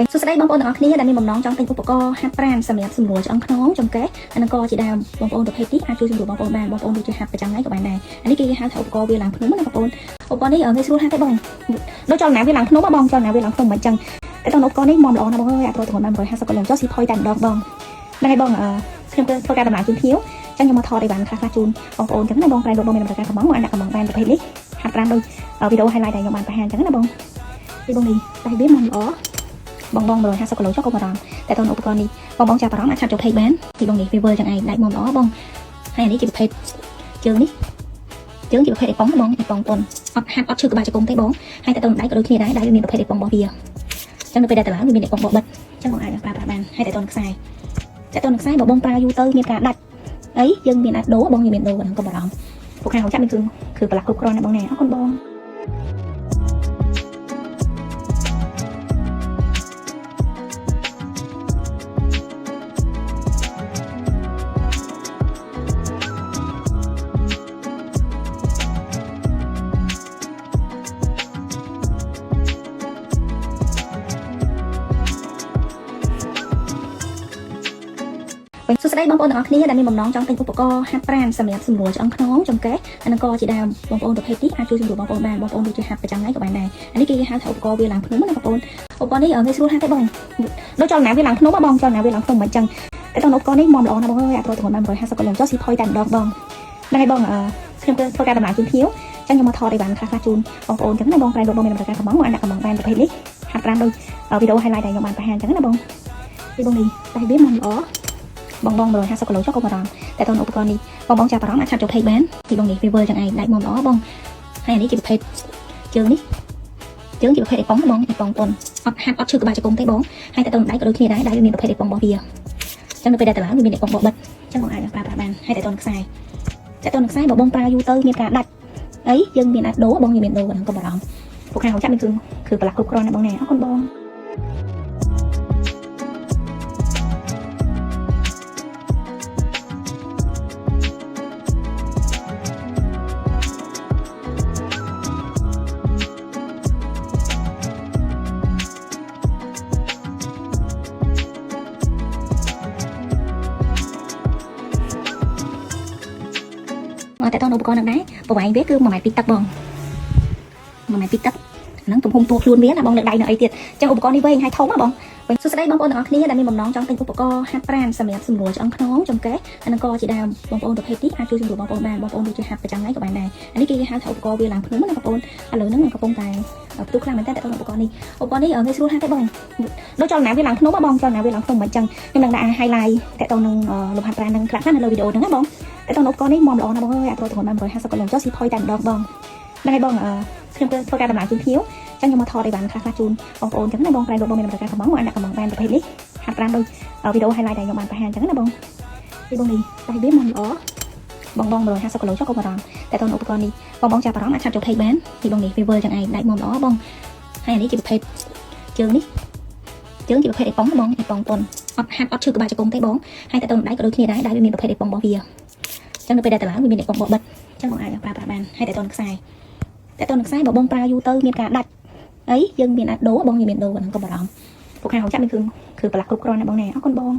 សួស្តីបងប្អូនទាំងអស់គ្នាដែលមានបំណងចង់ទិញឧបករណ៍ហាត់ប្រាណសម្រាប់សម្រួលឆ្អឹងខ្នងចង្កេះអានឹងក៏ជាដែរបងប្អូនប្រភេទនេះអាចជួយសម្រួលបងប្អូនបានបងប្អូនដូចជាហាត់ប្រចាំថ្ងៃក៏បានដែរអានេះគេហៅថាឧបករណ៍វាឡើងភ្នំណាបងប្អូនឧបករណ៍នេះងាយស្រួលហាត់ទេបងដូចចលនាវាឡើងភ្នំបងចលនាវាឡើងភ្នំមិនអញ្ចឹងតែតើឧបករណ៍នេះមកល្អណាស់បងអើយអាប្រទម្ងន់150គីឡូចុះស៊ីផុយតែម្ដងបងហ្នឹងហើយបងខ្ញុំគឺធ្វើការដំណើរជូនភ្ញៀវចឹងខ្ញុំមកថតអីបានខ្លះជូនបងប្អូនចឹងណាបងប្រែលោកបងមានប្រការកំងមកអាចដាក់កំងបានប្រភេទនេះហាត់ប្រាណដូចវីដេអូ highlight ដែលខ្ញុំបានបង្ហាញចឹងណាបងពីបងនេះតែវាមិនល្អបង150គីឡូចុះក៏បារម្ភតែតើឧបករណ៍នេះបងចាប់អារម្មណ៍អាចឆាត់ចូល page បានពីបងនេះវាវិលចឹងឯងដាច់មកល្អបងហើយអានេះជាប្រភេទជើងនេះជើងជាប្រភេទអេប៉ុងបងអេប៉ុងប៉ុនអត់ហាត់អត់ឈឺក្បាលជង្គង់ទេបងហើយតែតើដៃក៏ដូចគ្នាដែរដៃវាមានប្រភេទអេប៉ុងរបស់វាចឹងនៅពេលដែលតើឡើងវាមានអេប៉ុងបបិទចឹងបងអាចប្រើប្រាស់បានហើយតែតើខ្សែបងប្រើយូរទៅមានការដាច់អីយើងមានអាចដូរបងយើងមានដូរហ្នឹងក៏បារម្ភពួកខាងของចាប់មានគឺប្រឡាក់គ្រប់គ្រាន់ណាបងណាអរគុណបងសួស្តីបងប្អូនទាំងអស់គ្នាដែលមានបំណងចង់ទិញឧបករណ៍ហាត់ប្រាណសម្រាប់សម្រួលឆ្អឹងខ្នងចង្កេះអានឹងក៏ជាដែរបងប្អូនប្រភេទនេះអាចជួយសម្រួលបងប្អូនបានបងប្អូនដូចជាហាត់ប្រចាំថ្ងៃក៏បានដែរអានេះគេហៅថាឧបករណ៍វាឡើងភ្នំណាបងប្អូនឧបករណ៍នេះងាយស្រួលហាត់ទេបងដូចចលនាវាឡើងភ្នំបងចលនាវាឡើងភ្នំមិនអញ្ចឹងតែតើឧបករណ៍នេះមកល្អណាស់បងអើយអាប្រទម្ងន់150គីឡូចុះស៊ីផុយតែម្ដងបងហ្នឹងហើយបងខ្ញុំគឺធ្វើការដំណើរជូនភ្ញៀវចឹងខ្ញុំមកថតអីបានខ្លះជូនបងប្អូនចឹងណាបងប្រែលោកបងមានប្រការកំងមកអាចដាក់កំងបានប្រភេទនេះហាត់ប្រាណដូចវីដេអូ highlight ដែលខ្ញុំបានបង្ហាញចឹងណាបងពីបងនេះតែវាមិនល្អបង150គីឡូចុះក៏បារម្ភតែតើឧបករណ៍នេះបងចាប់អារម្មណ៍អាចឆាត់ចូល page បានពីបងនេះវាវិលចឹងឯងដាច់មកល្អបងហើយអានេះជាប្រភេទជើងនេះជើងជាប្រភេទអេប៉ុងបងអេប៉ុងប៉ុនអត់ហាត់អត់ឈឺក្បាលជង្គង់ទេបងហើយតែតើដៃក៏ដូចគ្នាដែរដៃវាមានប្រភេទអេប៉ុងរបស់វាចឹងនៅពេលដែលតើឡើងវាមានអេប៉ុងបបិទចឹងបងអាចប្រើប្រាស់បានហើយតែតើខ្សែបងប្រើយូរទៅមានការដាច់អីយើងមានអាចដូរបងយើងមានដូរហ្នឹងក៏បារម្ភពួកខាងของចាប់មានគឺប្រឡាក់គ្រប់គ្រាន់ណាបងណាអរគុណបងតែតើឧបករណ៍ហ្នឹងដែរប្រវែងវាគឺ1ម៉ែត្រពីទឹកបង1ម៉ែត្រពីទឹកហ្នឹងទំហំតួខ្លួនវាណាបងនៅដៃនៅអីទៀតចឹងឧបករណ៍នេះវែងហើយធំណាបងសួស្តីបងប្អូនទាំងអស់គ្នាដែលមានបំណងចង់ទិញឧបករណ៍ហាត់ប្រាណសម្រាប់សម្រួលឆ្អឹងខ្នងចង្កេះអានឹងក៏ជាដែរបងប្អូនប្រភេទនេះអាចជួយសម្រួលបងប្អូនបានបងប្អូនដូចជាហាត់ប្រចាំថ្ងៃក៏បានដែរអានេះគេហៅថាឧបករណ៍វាឡើងភ្នំណាបងប្អូនឥឡូវហ្នឹងកំពុងតែផ្ទុះខ្លាំងមែនតើឧបករណ៍នេះងាយស្រួលហាត់ទេបងដូចចលនាវាឡើងភ្នំបងចលនាវាឡើងភ្នំមិនអញ្ចឹងខ្ញុំនឹងដាក់ highlight តើតនឹងលំហាត់ប្រាណនឹងខ្លះនៅលើវីដេអូហ្នឹងណាបងតែតើឧបករណ៍នេះមកល្អណាស់បងអើយអាប្រទម្ងន់150គីឡូចុះស៊ីផុយតែម្ដងបងហ្នឹងហើយបងខ្ញុំគឺធ្វើការដំណើរជូនភ្ញៀវចឹងខ្ញុំមកថតអីបានខ្លះជូនបងប្អូនចឹងណាបងប្រែលោកបងមានប្រការកំងមកអាចដាក់កំងបានប្រភេទនេះហាត់ប្រាណដូចវីដេអូ highlight ដែលខ្ញុំបានបង្ហាញចឹងណាបងពីបងនេះតែវាមិនល្អបង150គីឡូចុះក៏បារម្ភតែតើឧបករណ៍នេះបងចាប់អារម្មណ៍អាចឆាត់ចូល page បានពីបងនេះវាវិលចឹងឯងដាច់មកល្អបងហើយអានេះជាប្រភេទជើងនេះជើងជាប្រភេទអេប៉ុងបងអេប៉ុងប៉ុនអត់ហាត់អត់ឈឺក្បាលជង្គង់ទេបងហើយតែតើដៃក៏ដូចគ្នាដែរដៃវាមានប្រភេទអេប៉ុងរបស់វាចឹងនៅពេលដែលតើឡើងវាមានអេប៉ុងបបិទចឹងបងអាចប្រើប្រាស់បានហើយតែតើខ្សែបងប្រើយូរទៅមានការដាច់អីយើងមានអាចដូរបងយើងមានដូរហ្នឹងក៏បារម្ភពួកខាងของចាប់មានគឺប្រឡាក់គ្រប់គ្រាន់ណាបងណាអរគុណបង